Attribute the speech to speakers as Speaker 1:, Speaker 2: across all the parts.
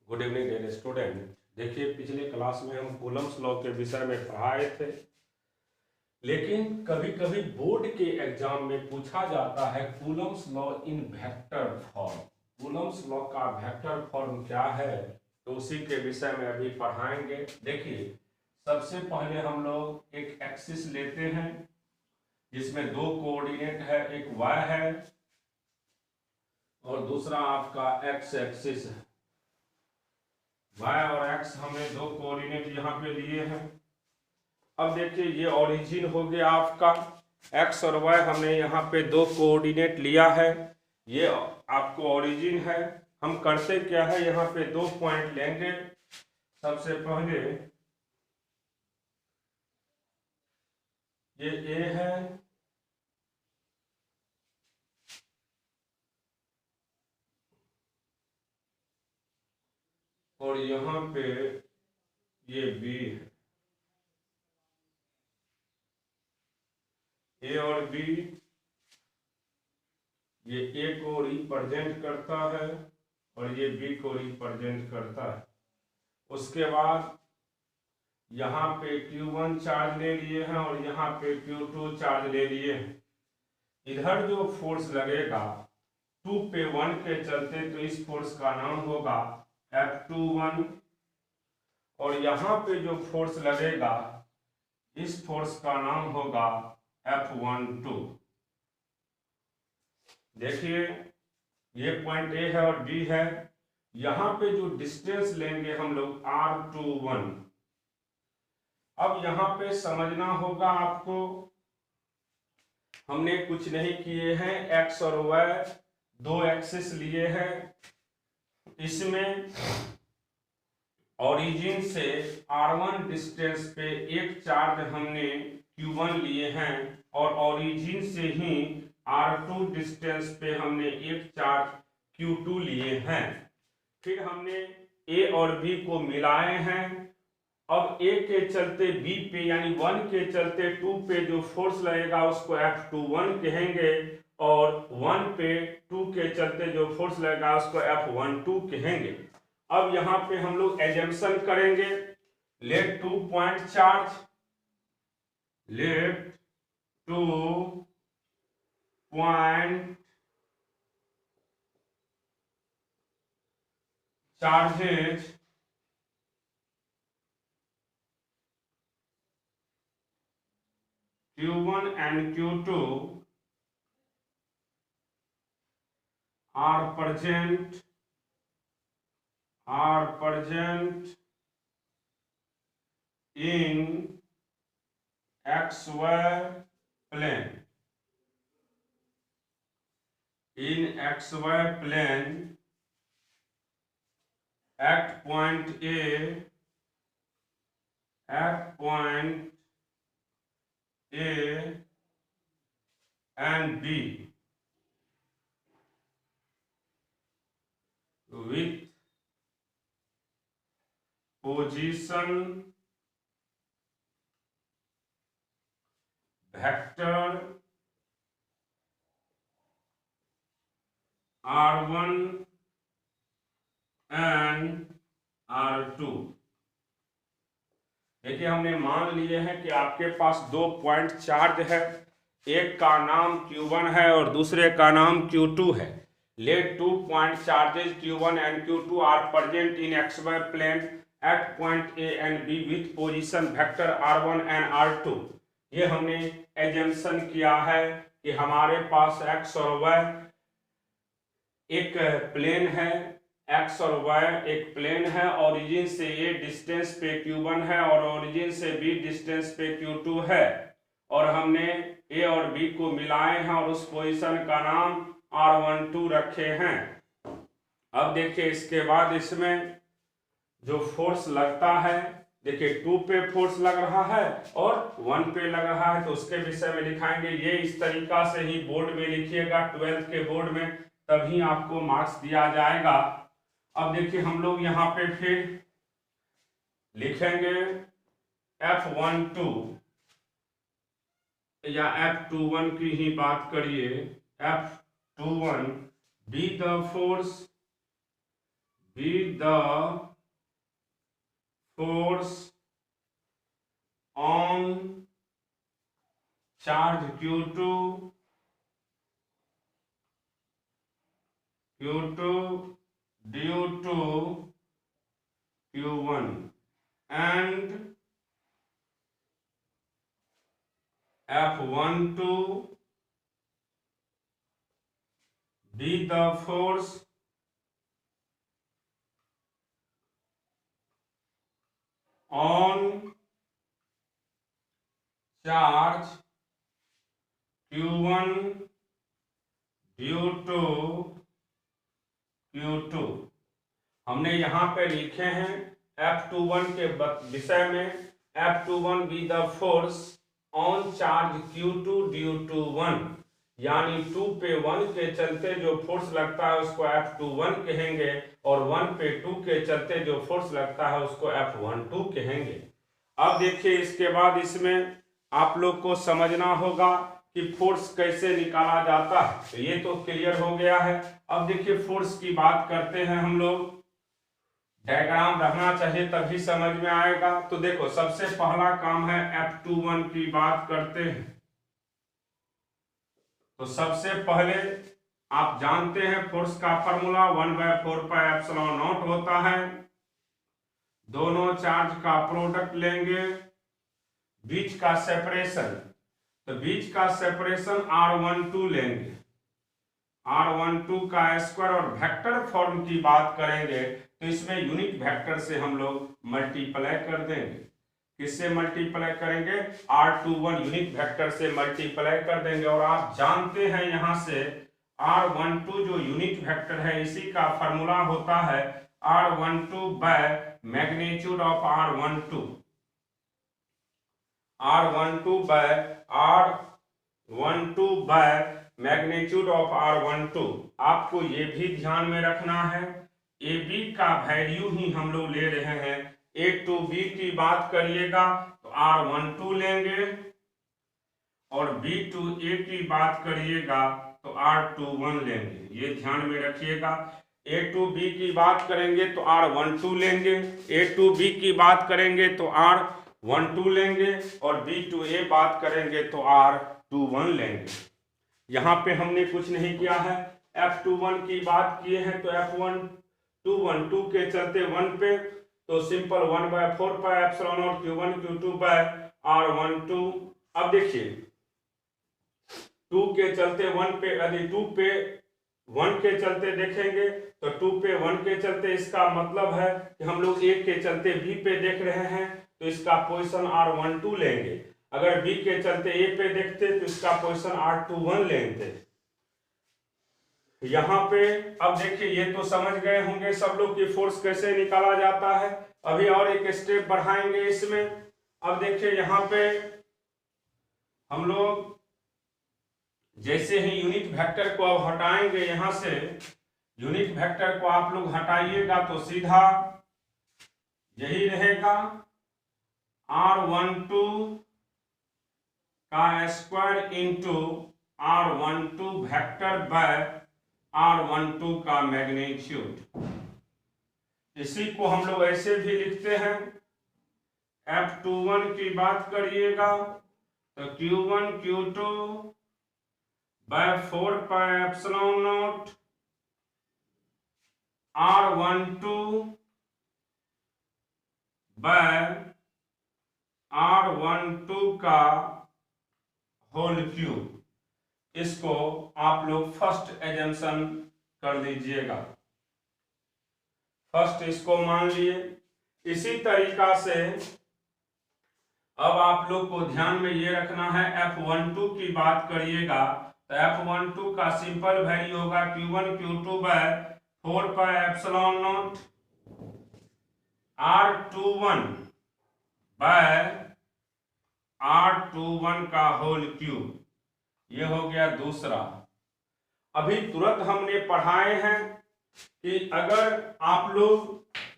Speaker 1: Good evening dear student. देखिए, पिछले class में हम कूलम्स लॉ के विषय में पढ़ाए थे, लेकिन कभी कभी बोर्ड के एग्जाम में पूछा जाता है Coulomb's law in vector form. Coulomb's law का वेक्टर फॉर्म क्या है, तो उसी के विषय में अभी पढ़ाएंगे। देखिए, सबसे पहले हम लोग एक एक्सिस लेते हैं जिसमें दो कोऑर्डिनेट है, एक y है और दूसरा आपका x एक्सिस है। y और x हमने दो कोऑर्डिनेट यहाँ पे लिए हैं। अब देखिए, ये ओरिजिन हो गया आपका, x और y हमने यहाँ पे दो कोऑर्डिनेट लिया है, ये आपको ओरिजिन है। हम करते क्या है, यहाँ पे दो पॉइंट लेंगे। सबसे पहले ये A है और यहाँ पे ये B है। A और B ये A को रिप्रेजेंट करता है और ये B को रिप्रेजेंट करता है। उसके बाद यहाँ पे Q1 चार्ज ले लिए हैं और यहाँ पे Q2 चार्ज ले लिए हैं। इधर जो फोर्स लगेगा 2 पे 1 के चलते, तो इस फोर्स का नाम होगा F21। और यहाँ पे जो फोर्स लगेगा इस फोर्स का नाम होगा F12। देखिए, ये पॉइंट A है और B है। यहाँ पे जो डिस्टेंस लेंगे हम लोग R21। अब यहाँ पे समझना होगा आपको, हमने कुछ नहीं किए हैं, x और y दो एक्सिस लिए हैं। इसमें ओरिजिन से r1 डिस्टेंस पे एक चार्ज हमने q1 लिए हैं और ओरिजिन से ही r2 डिस्टेंस पे हमने एक चार्ज q2 लिए हैं। फिर हमने a और b को मिलाए हैं। अब A के चलते B पे यानी 1 के चलते 2 पे जो फोर्स लगेगा उसको F21 कहेंगे और 1 पे 2 के चलते जो फोर्स लगेगा उसको F12 कहेंगे। अब यहाँ पे हम लोग एजम्पशन करेंगे, let 2 point charge, let 2 point charges Q1 and Q2 are present in XY plane. In XY plane at point A and B with position vector R1 and R2। देखिए, हमने मान लिए हैं कि आपके पास दो पॉइंट चार्ज है, एक का नाम Q1 है और दूसरे का नाम Q2 है। Let 2 point charges Q1 and Q2 are present in XY plane at point A and B with position vector R1 and R2। ये हमने एजम्पशन किया है कि हमारे पास x और y एक प्लेन है, x और y एक प्लेन है, ओरिजिन से A डिस्टेंस पे Q1 है और ओरिजिन से B डिस्टेंस पे Q2 है और हमने A और B को मिलाए हैं और उस पोजीशन का नाम R12 रखे हैं। अब देखिए, इसके बाद इसमें जो फोर्स लगता है, देखिए 2 पे फोर्स लग रहा है और 1 पे लग रहा है, तो उसके विषय में लिखाएंगे। ये इस तरीका से ही बोर्ड में लिखिएगा, 12th के बोर्ड में, तभी आपको मार्क्स दिया जाएगा। अब देखिए, हम लोग यहाँ पे फिर लिखेंगे F12 या F21 की ही बात करिए, F21 be the force be the force on charge Q2 due to Q1 and F12 be the force on charge Q1 due to Q2। हमने यहाँ पे लिखे हैं F21 के विषय में F21 be the force on charge Q2 due to 1, यानी 2 पे 1 के चलते जो फोर्स लगता है उसको F21 कहेंगे और 1 पे 2 के चलते जो फोर्स लगता है उसको F12 कहेंगे। अब देखिए इसके बाद इसमें आप लोग को समझना होगा कि फोर्स कैसे निकाला जाता है। तो ये तो क्लियर हो गया है। अब देखिए फोर्स की बात करते हैं हम लोग, डायग्राम रहना चाहिए तभी समझ में आएगा। तो देखो सबसे पहला काम है F21 की बात करते हैं। तो सबसे पहले आप जानते हैं फोर्स का फॉर्मूला 1/4πε0 होता है। दोनों चार्ज का प्रोडक्ट लेंगे, बीच का सेपरेशन, तो बीच का सेपरेशन R12 लेंगे, R12 का स्क्वायर, और वेक्टर फॉर्म की बात करेंगे तो इसमें यूनिट वेक्टर से हम लोग मल्टीप्लाई कर देंगे। किससे मल्टीप्लाई करेंगे? R21 यूनिट वेक्टर से मल्टीप्लाई कर देंगे। और आप जानते हैं यहां से R12 जो यूनिट वेक्टर है इसी का फॉर्मूला होता है R12 by magnitude of R12, R12 by magnitude of R12। आपको ये भी ध्यान में रखना है, ए बी का वैल्यू ही हम लोग ले रहे हैं। ए टू बी की बात करिएगा तो R12 लेंगे, और बी टू ए की बात करिएगा तो R21 लेंगे। ये ध्यान में रखिएगा। ए टू बी की बात करेंगे तो R12 लेंगे, ए टू बी की बात करेंगे तो R12 लेंगे, और बी टू ए बात करेंगे तो R21 लेंगे। यहाँ पे हमने कुछ नहीं किया है। F21 की बात किए हैं तो F12 2 के चलते 1 पे, तो simple 1/4πε0 Q1 Q2 bye R12। अब देखिए 2 के चलते 1 पे, यदि 2 पे 1 के चलते देखेंगे तो 2 पे 1 के चलते, इसका मतलब है कि हम लोग 1 के चलते B पे देख रहे हैं तो इसका पोजीशन R12 लेंगे। अगर B के चलते A पे देखते तो इसका पोजीशन R21 लेंगे। यहाँ पे अब देखिए ये तो समझ गए होंगे सब लोग कि फोर्स कैसे निकाला जाता है। अभी और एक स्टेप बढ़ाएंगे इसमें। अब देखिए यहाँ पे हम लोग जैसे ही यूनिट वेक्टर को अब हटाएंगे, यहां से यूनिट वेक्टर को आप लोग हटाइएगा तो सीधा यही रहेगा R12 का square into R12 vector by R12 का मैग्नीट्यूड। इसी को हम लोग ऐसे भी लिखते हैं। F21 की बात करिएगा तो Q1 Q2 bye 4πε0 R12 bye R12 का होल क्यूब। इसको आप लोग फर्स्ट एजम्पशन कर लीजिएगा, फर्स्ट इसको मान लिए। इसी तरीका से अब आप लोग को ध्यान में ये रखना है, F12 की बात करिएगा तो F12 का सिंपल वैल्यू होगा Q1 Q2 bye 4πε0 R21 by R21 का होल क्यूब। ये हो गया दूसरा। अभी तुरंत हमने पढ़ाए हैं कि अगर आप लोग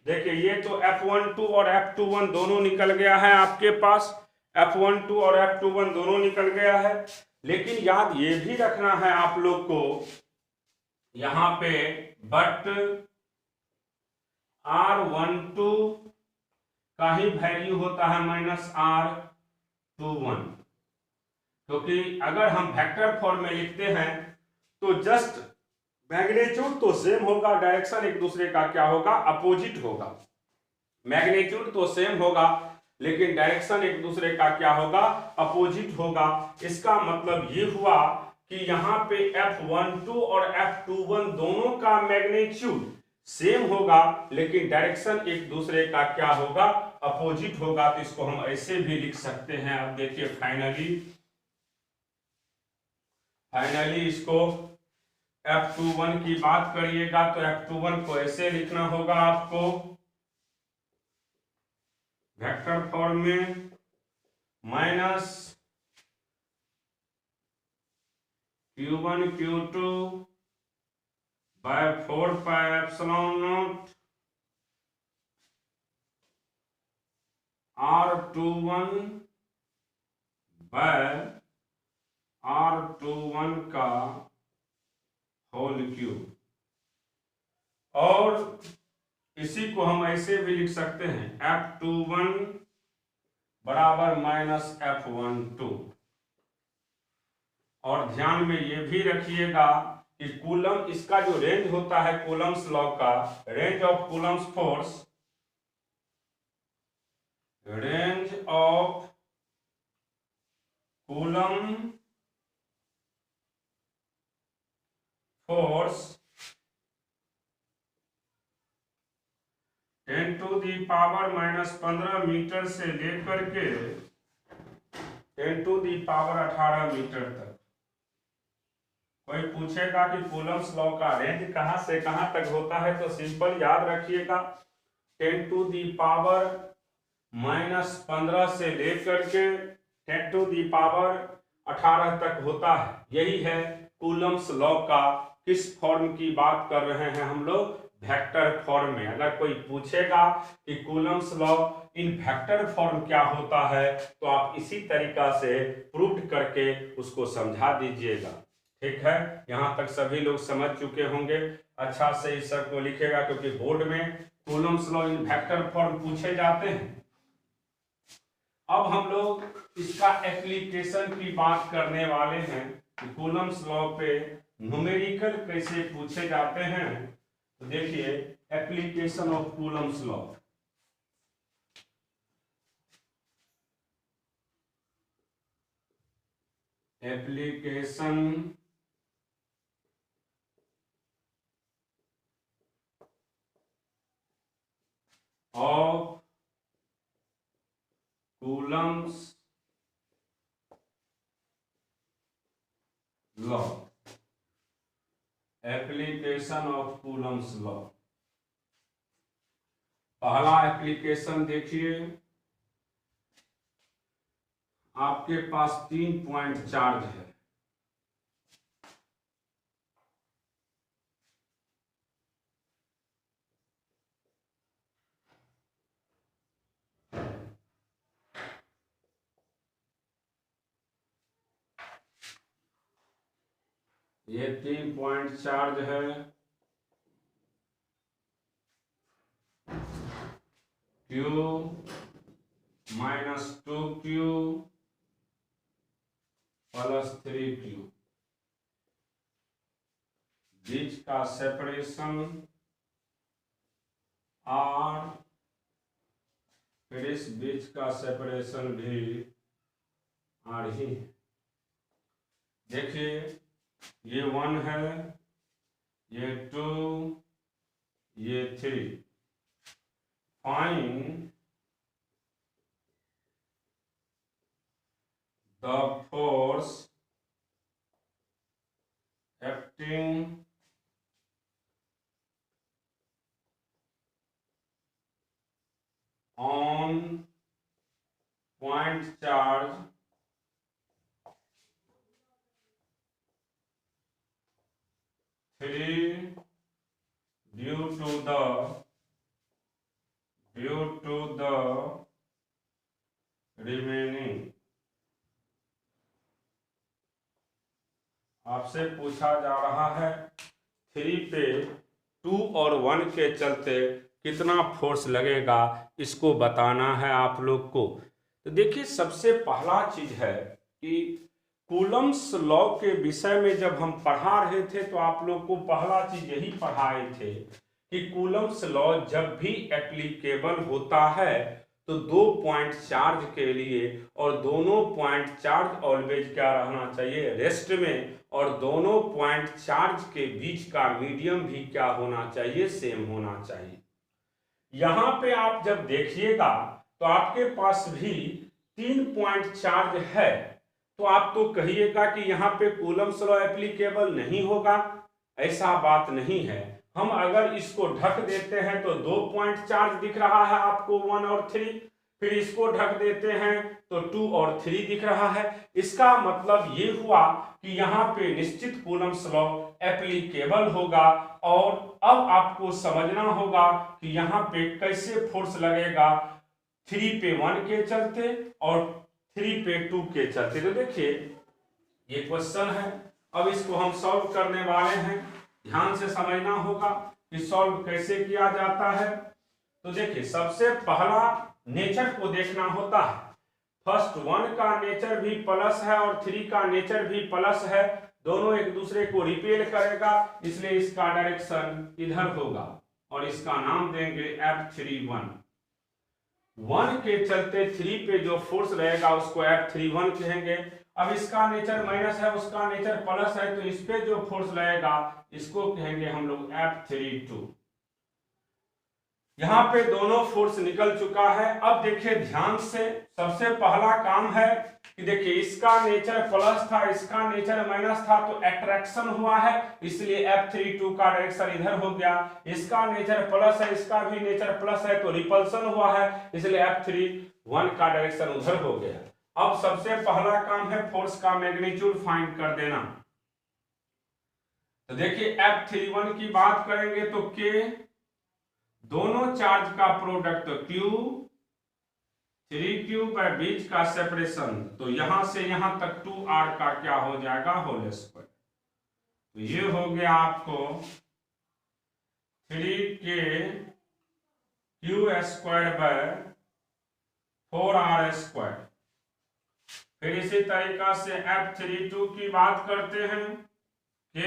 Speaker 1: देखिए, ये तो F12 और F21 दोनों निकल गया है आपके पास, F12 और F21 दोनों निकल गया है। लेकिन याद ये भी रखना है आप लोग को यहाँ पे, बट R12 का ही वैल्यू होता है माइनस R21, क्योंकि अगर हम वेक्टर फॉर्म में लिखते हैं तो जस्ट मैग्नीट्यूड तो सेम होगा, डायरेक्शन एक दूसरे का क्या होगा, अपोजिट होगा। मैग्नीट्यूड तो सेम होगा लेकिन डायरेक्शन एक दूसरे का क्या होगा, अपोजिट होगा। इसका मतलब ये हुआ कि यहाँ पे F12 और F21 दोनों का मैग्नीट्यूड सेम होगा लेकिन डायरेक्शन एक दूसरे का क्या होगा, अपोजिट होगा। तो इसको हम ऐसे भी लिख सकते हैं। अब देखिए फाइनली इसको F21 की बात करिएगा तो F21 को ऐसे लिखना होगा आपको वेक्टर फॉर्म में, minus Q1 Q2 by 4 pi epsilon naught R21 by R21 का होल क्यूब। और इसी को हम ऐसे भी लिख सकते हैं F21 बराबर माइनस F12। और ध्यान में ये भी रखिएगा कि कूलम, इसका जो रेंज होता है कूलम्स लॉ का, range of Coulomb's force, range of Coulomb force 10 to the power minus 15 metre से लेकर के 10 टू दी पावर 18 मीटर तक। कोई पूछेगा कि कूलम्स लॉ का रेंज कहां से कहां तक होता है तो सिंपल याद रखिएगा 10 टू दी पावर माइनस 15 से लेकर के 10 टू दी पावर 18 तक होता है। यही है कूलम्स लॉ का। किस फॉर्म की बात कर रहे हैं हम लोग, वेक्टर फॉर्म में। अगर कोई पूछेगा कि Coulomb's law in vector form क्या होता है तो आप इसी तरीका से प्रूव करके उसको समझा दीजिएगा। ठीक है, यहां तक सभी लोग समझ चुके होंगे। अच्छा से इस सब को लिखेगा क्योंकि बोर्ड में Coulomb's law in vector form पूछे जाते हैं। अब हम लोग इसका एप्लीकेशन की बात करने वाले हैं कि कूलम्स लॉ पे न्यूमेरिकल कैसे पूछे जाते हैं। तो देखिए application of Coulomb's law. Application of Coulomb's law. Application of Coulomb's law. पहला एप्लीकेशन देखिए, आपके पास 3 पॉइंट चार्ज है। ये 3 पॉइंट चार्ज है। Q minus 2Q plus 3Q। बीच का सेपरेशन R, फिर इस बीच का सेपरेशन भी R ही है। देखिए ये 1 है, ये 2, ये 3। Find the force acting on point charge due to the remaining। आपसे पूछा जा रहा है 3 पे 2 और 1 के चलते कितना फोर्स लगेगा इसको बताना है आप लोग को। तो देखिए सबसे पहला चीज है कि कूलम्स लॉ के विषय में जब हम पढ़ा रहे थे तो आप लोग को पहला चीज यही पढ़ाए थे कि कूलम्स लॉ जब भी एप्लीकेबल होता है तो 2 पॉइंट चार्ज के लिए, और दोनों पॉइंट चार्ज ऑलवेज क्या रहना चाहिए, रेस्ट में, और दोनों पॉइंट चार्ज के बीच का मीडियम भी क्या होना चाहिए, सेम होना चाहिए। यहां पे आप जब देखिएगा तो आपके पास भी 3 पॉइंट चार्ज है, तो आप तो कहिएगा कि यहाँ पे कूलम्स लॉ एप्लीकेबल नहीं होगा। ऐसा बात नहीं है। हम अगर इसको ढक देते हैं तो 2 पॉइंट चार्ज दिख रहा है आपको 1 और 3, फिर इसको ढक देते हैं तो 2 और 3 दिख रहा है। इसका मतलब ये हुआ कि यहाँ पे निश्चित कूलम्स लॉ एप्लीकेबल होगा। और अब आपको समझना होगा कि यहाँ पे कैसे फोर्स लगेगा, 3 पे 1 के चलते और 3 पे 2 के चलते। तो देखिए ये क्वेश्चन है, अब इसको हम सॉल्व करने वाले हैं। ध्यान से समझना होगा कि सॉल्व कैसे किया जाता है। तो देखिए सबसे पहला नेचर को देखना होता है। फर्स्ट 1 का नेचर भी प्लस है और 3 का नेचर भी प्लस है, दोनों एक दूसरे को रिपेल करेगा, इसलिए इसका डायरेक्शन इधर होगा और इसका नाम देंगे F31। 1 के चलते 3 पे जो फोर्स रहेगा उसको F31 कहेंगे। अब इसका नेचर माइनस है, उसका नेचर प्लस है, तो इस पे जो फोर्स लगेगा इसको कहेंगे हम लोग F32। यहां पे दोनों फोर्स निकल चुका है। अब देखिए ध्यान से, सबसे पहला काम है कि देखिए इसका नेचर प्लस था, इसका नेचर माइनस था, तो अट्रैक्शन हुआ है, इसलिए F32 का डायरेक्शन इधर हो गया। इसका नेचर प्लस है, इसका भी नेचर प्लस है, तो रिपल्सन हुआ है, इसलिए F31 का डायरेक्शन उधर हो गया। अब सबसे पहला काम है फोर्स का मैग्नीट्यूड फाइंड कर देना। तो देखिए F31 की बात करेंगे तो K, दोनों चार्ज का प्रोडक्ट Q, 3Q by बीच का सेपरेशन, तो यहां से यहां तक 2R का क्या हो जाएगा, होल स्क्वायर। तो ये हो गया आपको 3K Q square by 4R square. फिर इसी तरीका से F32 की बात करते हैं, K,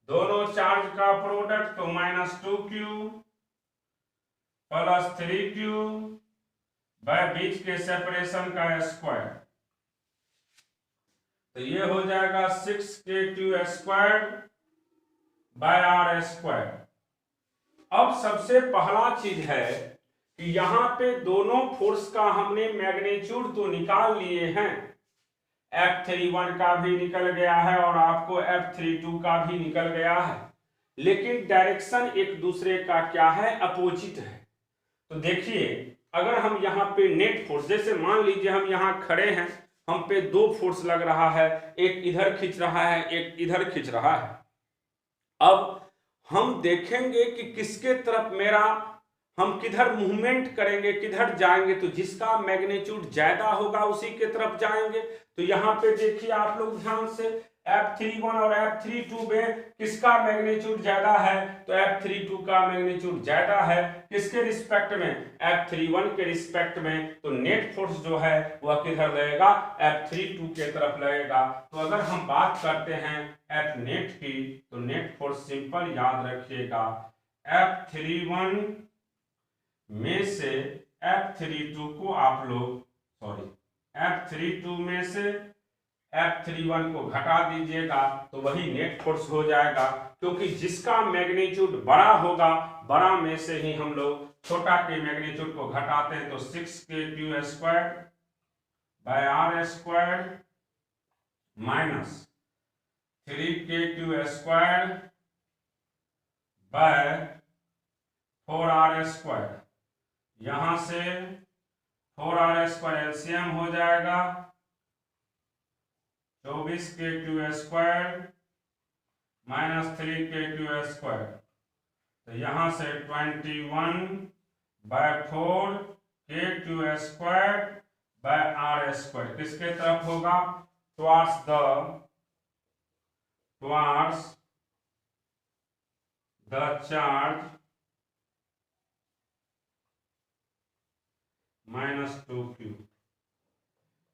Speaker 1: दोनों चार्ज का प्रोडक्ट तो -2Q प्लस 3Q बाय बीच के सेपरेशन का स्क्वायर, तो ये हो जाएगा 6KQ square by R square. अब सबसे पहला चीज है कि यहां पे दोनों फोर्स का हमने मैग्नीट्यूड तो निकाल लिए हैं, F31 का भी निकल गया है और आपको F32 का भी निकल गया है, लेकिन डायरेक्शन एक दूसरे का क्या है, अपोजिट है। तो देखिए अगर हम यहाँ पे नेट फोर्स, जैसे मान लीजिए हम यहाँ खड़े हैं, हम पे 2 फोर्स लग रहा है, एक इधर खींच रहा है, एक इधर खींच रहा है। अब हम देखेंगे कि किसके तरफ मेरा, हम किधर मूवमेंट करेंगे, किधर जाएंगे, तो जिसका मैग्नीट्यूड ज्यादा होगा उसी के तरफ जाएंगे। तो यहाँ पे देखिए आप लोग ध्यान से, F31 और F32 में किसका मैग्नीट्यूड ज्यादा है, तो F32 का मैग्नीट्यूड ज्यादा है। किसके रिस्पेक्ट में, F31 के रिस्पेक्ट में। तो नेट फोर्स जो है वह किधर लगेगा, F32 के तरफ लगेगा। तो अगर हम बात करते हैं F नेट की, तो नेट फोर्स सिंपल याद रखिएगा, F31 में से F32 को आप लोग, F32 में से F31 को घटा दीजिएगा तो वही नेट फोर्स हो जाएगा, क्योंकि जिसका मैग्नीट्यूड बड़ा होगा, बड़ा में से ही हम लोग छोटा के मैग्नीट्यूड को घटाते हैं। तो 6KQ square by R square minus 3KQ square by 4R square, यहां से 4R स्क्वायर एलसीएम हो जाएगा 24KQ square minus 3KQ square, तो यहां से 21/4KQ square by R square किसके तरफ होगा, टुवार्ड्स द चार्ज -2q।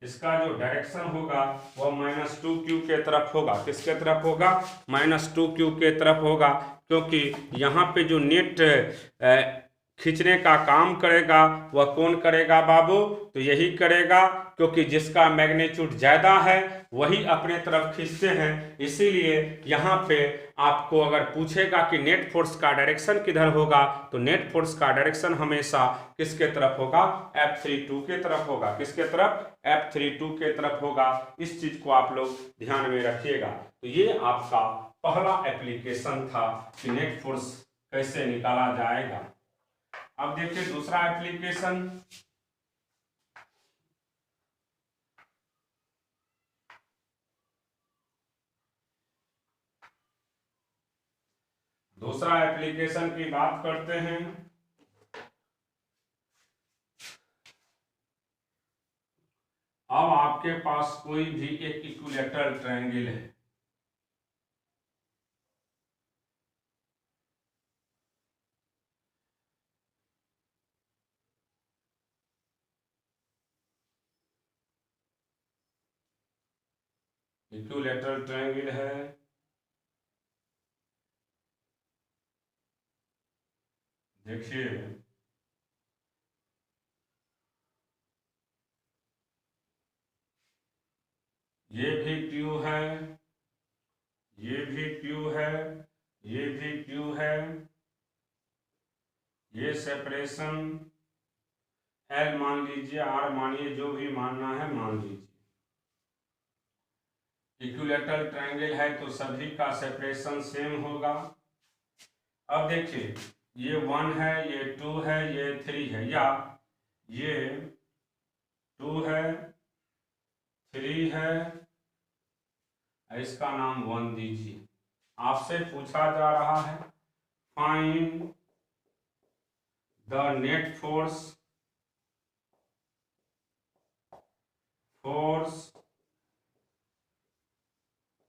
Speaker 1: इसका जो डायरेक्शन होगा वह -2q के तरफ होगा। किसके तरफ होगा? -2q के तरफ होगा, क्योंकि यहाँ पे जो नेट खींचने का काम करेगा वह कौन करेगा बाबू? तो यही करेगा, क्योंकि जिसका मैग्नीट्यूड ज़्यादा है वही अपने तरफ खींचते हैं। इसीलिए यहाँ पे आपको अगर पूछेगा कि नेट फोर्स का डायरेक्शन किधर होगा, तो नेट फोर्स का डायरेक्शन हमेशा किसके तरफ होगा? F32 के तरफ होगा। किसके तरफ? F32 के तरफ होगा। इस चीज को आप लोग ध्यान में रखिएगा। तो ये आपका पहला एप्लीकेशन था कि नेट फोर्स कैसे निकाला जाएगा। अब देखिए दूसरा एप्लीकेशन। दूसरा एप्लीकेशन की बात करते हैं। अब आपके पास कोई भी एक इक्विलैटरल ट्रायंगल है। इक्विलैटरल ट्रायंगल है। देखिए ये भी क्यू है, ये भी क्यू है, ये भी क्यू है, ये सेपरेशन एल मान लीजिए, आर मानिए, जो भी मानना है मान लीजिए। इक्विलैटरल ट्रायंगल है तो सभी का सेपरेशन सेम होगा। अब देखिए ये 1 है, ये 2 है, ये 3 है, या ये 2 है, 3 है, इसका नाम 1 दीजिए। आपसे पूछा जा रहा है find the net force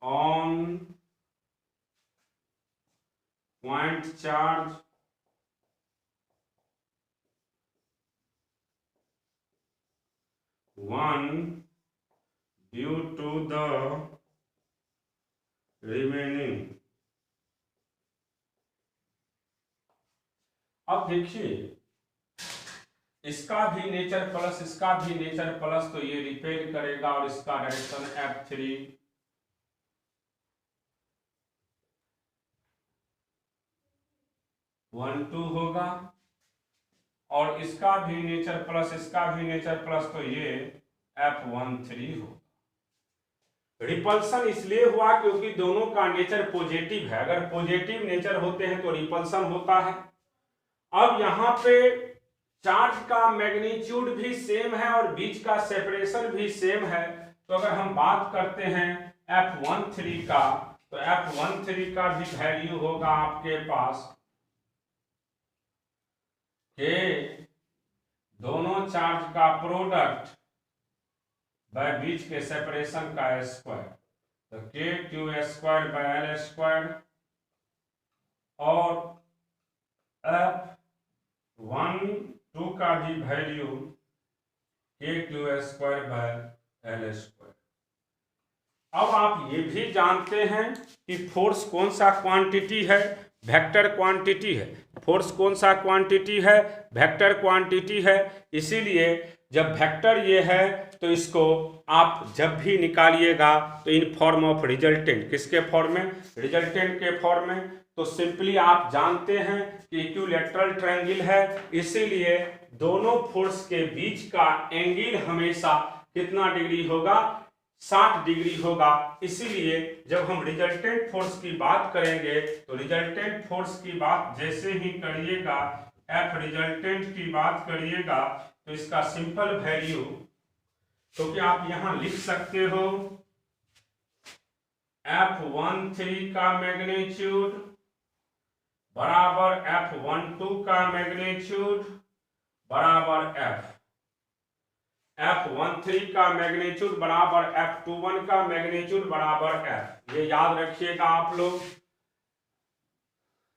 Speaker 1: on point charge one due to the remaining. अब देखिए इसका भी नेचर प्लस इसका भी नेचर प्लस, तो ये रिपेल करेगा और इसका डायरेक्शन F3 1 2 होगा, और इसका भी नेचर प्लस इसका भी नेचर प्लस, तो ये F13 होगा। रिपल्सन इसलिए हुआ क्योंकि दोनों का नेचर पॉजिटिव है। अगर पॉजिटिव नेचर होते हैं तो रिपल्सन होता है। अब यहाँ पे चार्ज का मैग्नीट्यूड भी सेम है और बीच का सेपरेशन भी सेम है, तो अगर हम बात करते हैं F13 का, तो F13 का भी वैल्यू होगा आपके पास के दोनों चार्ज का प्रोडक्ट बाय बीच के सेपरेशन का स्क्वायर, तो के Q square by L square, और F12 का भी वैल्यू के Q square by L square. अब आप ये भी जानते हैं कि फोर्स कौन सा क्वांटिटी है? वेक्टर क्वांटिटी है। फोर्स कौन सा क्वांटिटी है? वेक्टर क्वांटिटी है। इसीलिए जब वेक्टर ये है तो इसको आप जब भी निकालिएगा तो इन फॉर्म ऑफ रिजल्टेंट, किसके फॉर्म में? रिजल्टेंट के फॉर्म में। तो सिंपली आप जानते हैं कि इक्विलैटरल ट्रायंगल है, इसीलिए दोनों फोर्स के बीच का एंगल हमेशा कितना डिग्री होगा? 60 डिग्री होगा। इसीलिए जब हम रिजल्टेंट फोर्स की बात करेंगे तो रिजल्टेंट फोर्स की बात जैसे ही करिएगा, एफ रिजल्टेंट की बात करिएगा, तो इसका सिंपल वैल्यू तो क्या आप यहां लिख सकते हो F13 का मैग्नीट्यूड बराबर F12 का मैग्नीट्यूड बराबर F13 का मैग्नीट्यूड बराबर F21 का मैग्नीट्यूड बराबर F। ये याद रखिएगा आप लोग।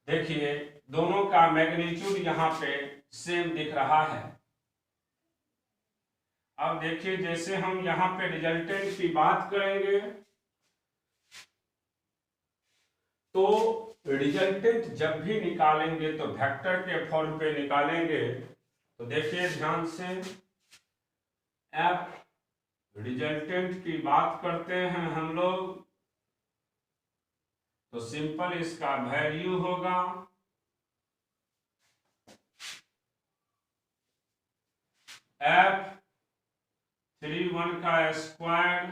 Speaker 1: देखिए दोनों का मैग्नीट्यूड यहाँ पे सेम दिख रहा है। अब देखिए जैसे हम यहाँ पे रिजल्टेंट की बात करेंगे तो रिजल्टेंट जब भी निकालेंगे तो वेक्टर के फॉर्म पे निकालेंगे। तो देखिए ध्यान से, एफ रिजल्टेंट की बात करते हैं हम लोग, तो सिंपल इसका वैल्यू होगा एफ 3 1 का स्क्वायर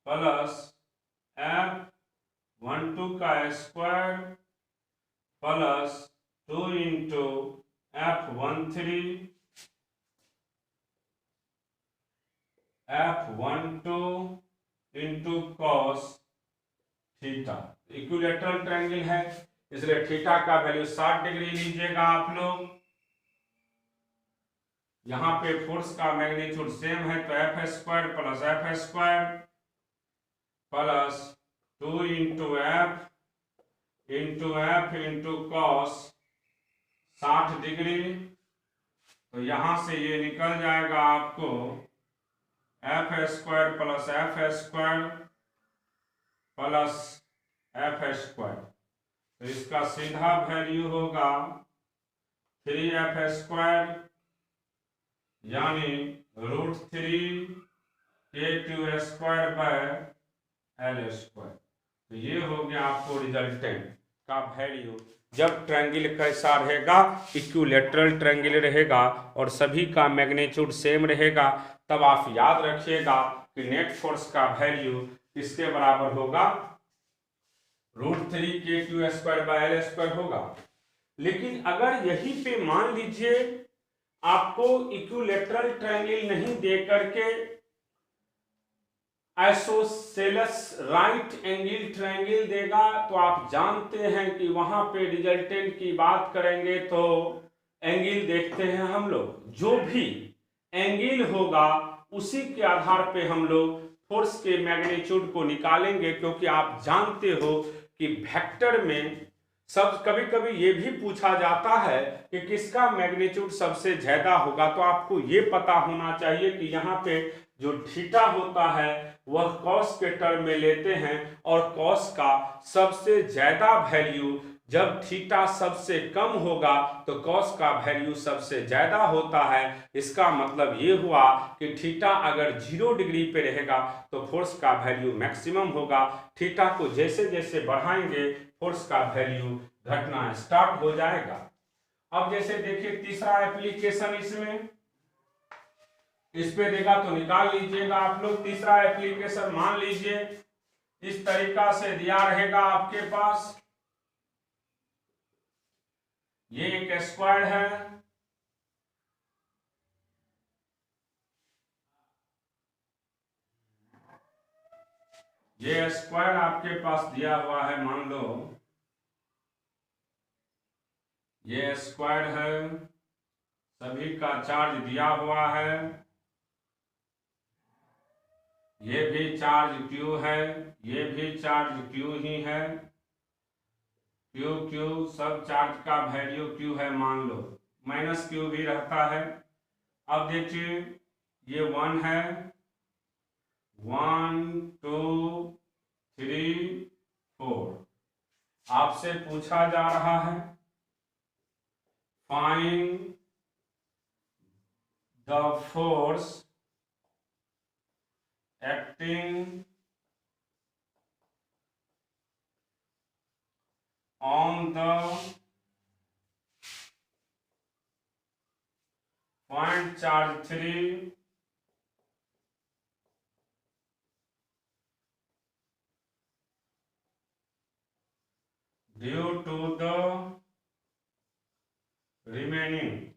Speaker 1: प्लस एफ 1 2 का square plus 2 into F 1 3 F1 2 into cos theta. Equilateral triangle है इसलिए थीटा का वैल्यू 60 डिग्री लीजिएगा आप लोग। यहाँ पे फोर्स का मैग्नीट्यूड सेम है तो F square plus F square plus 2 into F into cos 60 degree. तो यहाँ से ये निकल जाएगा आपको F square plus F square plus F square. तो इसका सीधा वैल्यू होगा 3f स्क्वायर यानी √3 k2 square by L square. तो ये हो गया आपको रिजल्टेंट का वैल्यू। जब ट्रायंगल कैसा रहेगा, इक्विलेटरल ट्रायंगल रहेगा और सभी का मैग्नीट्यूड सेम रहेगा, तब आप याद रखिएगा कि नेट फोर्स का वैल्यू किसके बराबर होगा, √3 k2 square by L square होगा। लेकिन अगर यहीं पे मान लीजिए आपको इक्विलेटरल ट्रायंगल नहीं दे करके आइसोसेलेस राइट एंगल ट्रायंगल देगा, तो आप जानते हैं कि वहां पे रिजल्टेंट की बात करेंगे तो एंगल देखते हैं हम लोग, जो भी एंगल होगा उसी के आधार पे हम लोग फोर्स के मैग्नीट्यूड को निकालेंगे। क्योंकि आप जानते हो कि वेक्टर में सब कभी कभी ये भी पूछा जाता है कि किसका मैग्नीट्यूड सबसे ज्यादा होगा, तो आपको ये पता होना चाहिए कि यहाँ पे जो थीटा होता है वह कॉस के टर्म में लेते हैं और कॉस का सबसे ज्यादा वैल्यू जब थीटा सबसे कम होगा तो कॉस का वैल्यू सबसे ज्यादा होता है। इसका मतलब ये हुआ कि थीटा अगर 0 डिग्री पे रहेगा तो फोर्स का वैल्यू मैक्सिमम होगा। थीटा को जैसे जैसे बढ़ाएंगे फोर्स का वैल्यू घटना स्टार्ट हो जाएगा। अब जैसे देखिए तीसरा एप्लीकेशन इसमें इस पे देगा तो निकाल लीजिएगा आप लोग। तीसरा एप्लीकेशन मान लीजिए इस तरीका से दिया रहेगा आपके पास, ये एक स्क्वायर है, ये स्क्वायर आपके पास दिया हुआ है, मान लो ये स्क्वायर है, सभी का चार्ज दिया हुआ है, ये भी चार्ज Q है, ये भी चार्ज Q ही है, Q सब चार्ज का वैल्यू Q है, मान लो -Q भी रहता है। अब देखिए ये 1 है, 1 2 3 4। आपसे पूछा जा रहा है find the force acting on the point charge 3 due to the remaining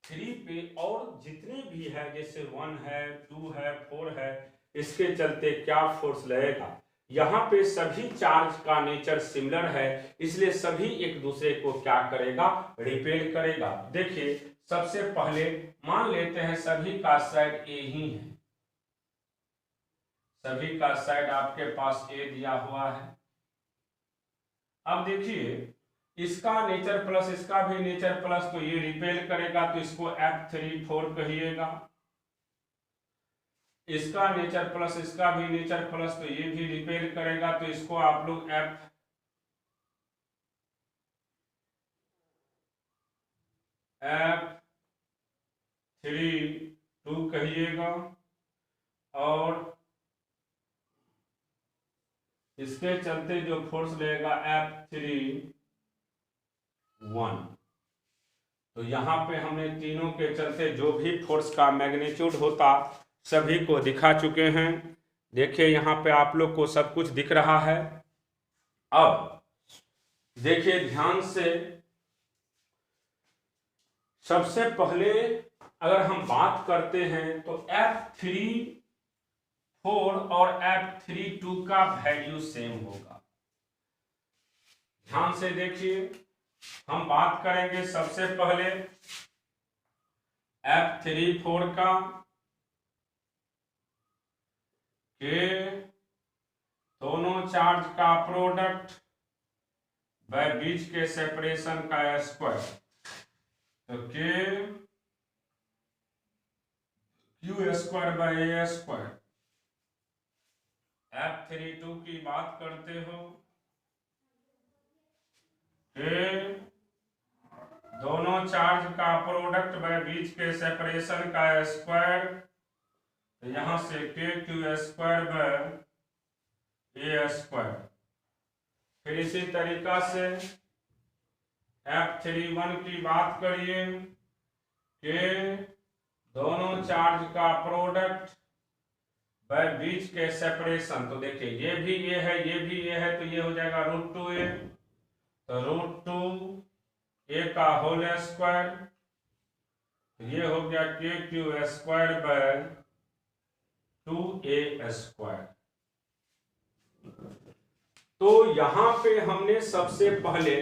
Speaker 1: three पे और जितने भी है जैसे 1 है 2 है 4 है, इसके चलते क्या फोर्स लगेगा। यहाँ पे सभी चार्ज का नेचर सिमिलर है इसलिए सभी एक दूसरे को क्या करेगा, रिपेल करेगा। देखिए सबसे पहले मान लेते हैं सभी का साइड ए ही है, सभी का साइड आपके पास ए दिया हुआ है। अब देखिए इसका नेचर प्लस इसका भी नेचर प्लस, तो ये रिपेल करेगा तो इसको F3 4 कहिएगा। इसका नेचर प्लस इसका भी नेचर प्लस, तो ये भी रिपेल करेगा तो इसको आप लोग F3 2 कहिएगा। और इसके चलते जो फोर्स लगेगा F3 1। तो यहाँ पे हमने तीनों के चलते जो भी फोर्स का मैग्नीट्यूड होता सभी को दिखा चुके हैं। देखिए यहाँ पे आप लोग को सब कुछ दिख रहा है। अब देखिए ध्यान से, सबसे पहले अगर हम बात करते हैं तो F3 4 और F3 2 का वैल्यू सेम होगा। ध्यान से देखिए, हम बात करेंगे सबसे पहले F3 4 का के दोनों चार्ज का प्रोडक्ट बाय बीच के सेपरेशन का स्क्वायर, तो के Q square by A square. F3 2 की बात करते हो के दोनों चार्ज का प्रोडक्ट बाय बीच के सेपरेशन का स्क्वायर, तो यहां से के Q square by A square. फिर इसी तरीका से F3 1 की बात करिए के दोनों चार्ज का प्रोडक्ट बाय बीच के सेपरेशन, तो देखिए ये भी ये है ये भी ये है, तो ये हो जाएगा √2a, तो √2a का होल स्क्वायर, ये हो गया के Q square by 2a square. तो यहां पे हमने सबसे पहले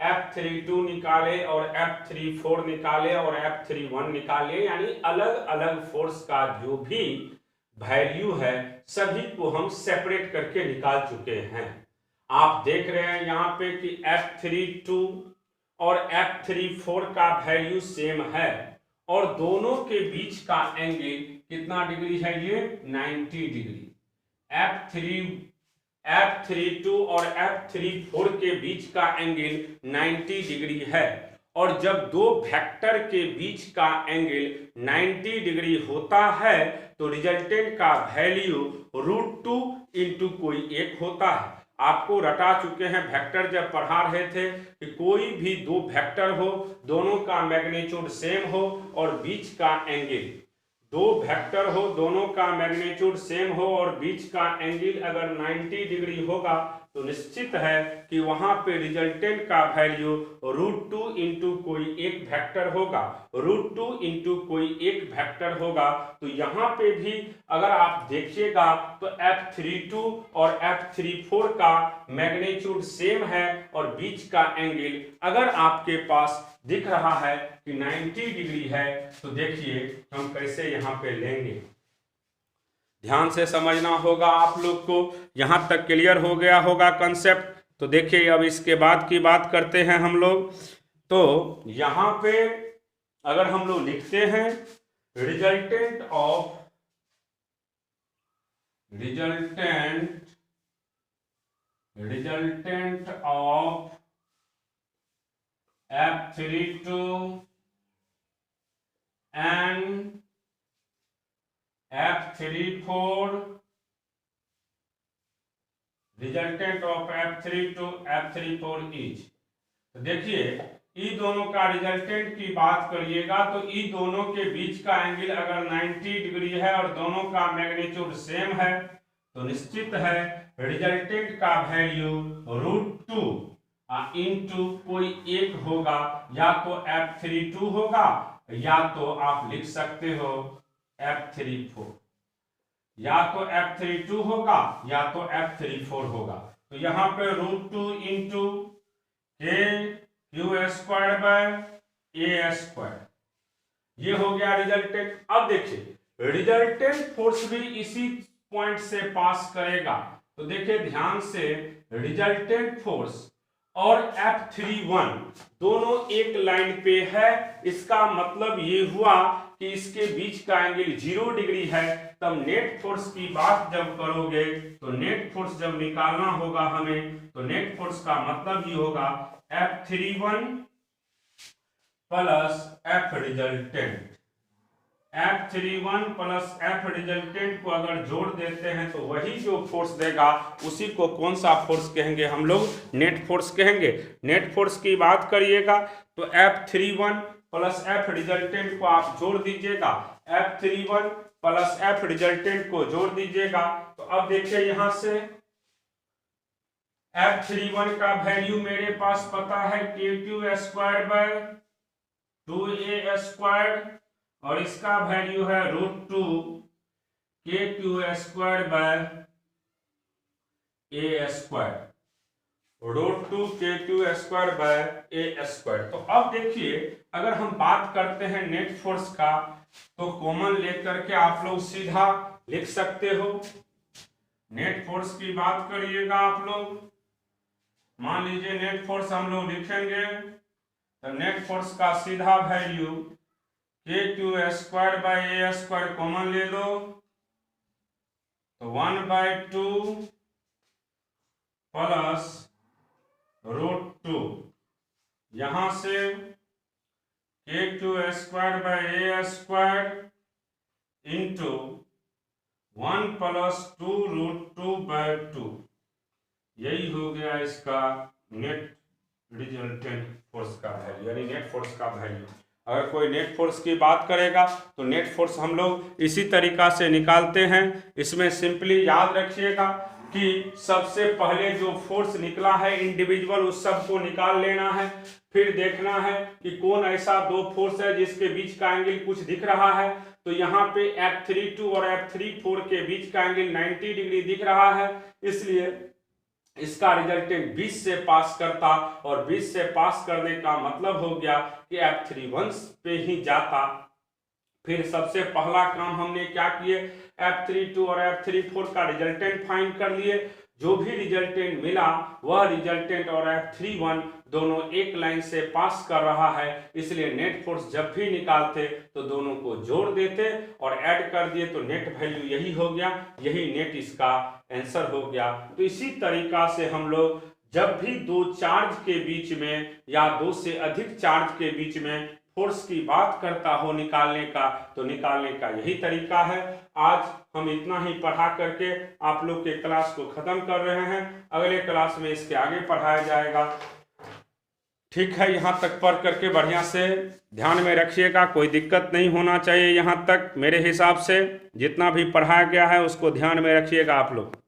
Speaker 1: F3 2 निकाले और F3 4 निकाले और F3 1 निकाले, यानी अलग अलग फोर्स का जो भी वैल्यू है सभी को हम सेपरेट करके निकाल चुके हैं। आप देख रहे हैं यहाँ पे कि F3 2 और F3 4 का वैल्यू सेम है और दोनों के बीच का एंगल कितना डिग्री है, ये 90 डिग्री। F3 2 और F3 4 के बीच का एंगल 90 डिग्री है, और जब दो वेक्टर के बीच का एंगल 90 डिग्री होता है तो रिजल्टेंट का वैल्यू √2 इंटू कोई एक होता है। आपको रटा चुके हैं, वेक्टर जब पढ़ा रहे थे कि कोई भी दो वेक्टर हो, दोनों का मैग्नीट्यूड सेम हो और बीच का एंगल, दो वेक्टर हो दोनों का मैग्नीट्यूड सेम हो और बीच का एंगल अगर 90 डिग्री होगा तो निश्चित है कि वहां पे रिजल्टेंट का वैल्यू √2 इंटू कोई एक वेक्टर होगा, √2 इंटू कोई एक वेक्टर होगा। तो यहाँ पे भी अगर आप देखिएगा तो F3 2 और F3 4 का मैग्नीट्यूड सेम है और बीच का एंगल अगर आपके पास दिख रहा है कि 90 डिग्री है, तो देखिए हम कैसे यहाँ पे लेंगे। ध्यान से समझना होगा आप लोग को। यहां तक क्लियर हो गया होगा कंसेप्ट। तो देखिए अब इसके बाद की बात करते हैं हम लोग। तो यहां पे अगर हम लोग लिखते हैं resultant of F3 2 and F3 4, resultant of F3 2 F3 4 is, तो देखिए ई दोनों का रिजल्टेंट की बात करिएगा तो ई दोनों के बीच का एंगल अगर 90 डिग्री है और दोनों का मैग्नीट्यूड सेम है तो निश्चित है रिजल्टेंट का वैल्यू √2 इंटू कोई एक होगा, या तो F3 2 होगा या तो आप लिख सकते हो F3 4, या तो F3 2 होगा या तो F3 4 होगा। तो यहां पे √2 इंटू के Q square by A square, ये हो गया रिजल्टेंट। अब देखिए रिजल्टेंट फोर्स भी इसी पॉइंट से पास करेगा, तो देखिए ध्यान से रिजल्टेंट फोर्स और F31 दोनों एक लाइन पे है। इसका मतलब ये हुआ कि इसके बीच का एंगल 0 डिग्री है। तब नेट फोर्स की बात जब करोगे तो नेट फोर्स जब निकालना होगा हमें, तो नेट फोर्स का मतलब ही होगा F31 plus F resultant. F31 plus F resultant को अगर जोड़ देते हैं तो वही जो फोर्स देगा उसी को कौन सा फोर्स कहेंगे हम लोग, नेट फोर्स कहेंगे। नेट फोर्स की बात करिएगा तो F31 प्लस F रिजल्टेंट को आप जोड़ दीजिएगा, F31 प्लस F रिजल्टेंट को जोड़ दीजिएगा। तो अब देखिए यहां से F31 का वैल्यू मेरे पास पता है KQ square by 2A square, और इसका वैल्यू है √2 KQ square by A square, √2 KQ square by A square. तो अब देखिए अगर हम बात करते हैं नेट फोर्स का तो कॉमन लेकर के आप लोग सीधा लिख सकते हो। नेट फोर्स की बात करिएगा आप लोग, मान लीजिए नेट फोर्स हम लोग लिखेंगे तो नेट फोर्स का सीधा value KQ square by A square common ले लो तो 1/2 प्लस √2, यहां से KQ square by A square into 1 plus 2√2/2, यही हो गया इसका नेट रिजल्टेंट फोर्स का वैल्यू, यानी नेट फोर्स का वैल्यू। अगर कोई नेट फोर्स की बात करेगा तो नेट फोर्स हम लोग इसी तरीका से निकालते हैं। इसमें सिंपली याद रखिएगा कि सबसे पहले जो फोर्स निकला है इंडिविजुअल उस सब को निकाल लेना है, फिर देखना है कि कौन ऐसा दो फोर्स है जिसके बीच का एंगल कुछ दिख रहा है। तो यहाँ पे F32 और F34 के बीच का एंगल 90 डिग्री दिख रहा है, इसलिए इसका रिजल्टेंट 20 से पास करता, और 20 से पास करने का मतलब हो गया कि F31 पे ही जाता। फिर सबसे पहला काम हमने क्या किए, F32 और F34 का रिजल्टेंट फाइंड कर लिए। जो भी रिजल्टेंट मिला वह रिजल्टेंट और F31 दोनों एक लाइन से पास कर रहा है, इसलिए नेट फोर्स जब भी निकालते तो दोनों को जोड़ देते और ऐड कर दिए तो नेट वैल्यू यही हो गया, यही नेट इसका आंसर हो गया। तो इसी तरीका से हम लोग जब भी दो चार्ज के बीच में या दो से अधिक चार्ज के बीच में फोर्स की बात करता हो निकालने का, तो निकालने का यही तरीका है। आज हम इतना ही पढ़ा करके आप लोग के क्लास को खत्म कर रहे हैं। अगले क्लास में इसके आगे पढ़ाया जाएगा। ठीक है, यहाँ तक पढ़ करके बढ़िया से ध्यान में रखिएगा, कोई दिक्कत नहीं होना चाहिए। यहाँ तक मेरे हिसाब से जितना भी पढ़ाया गया है उसको ध्यान में रखिएगा आप लोग।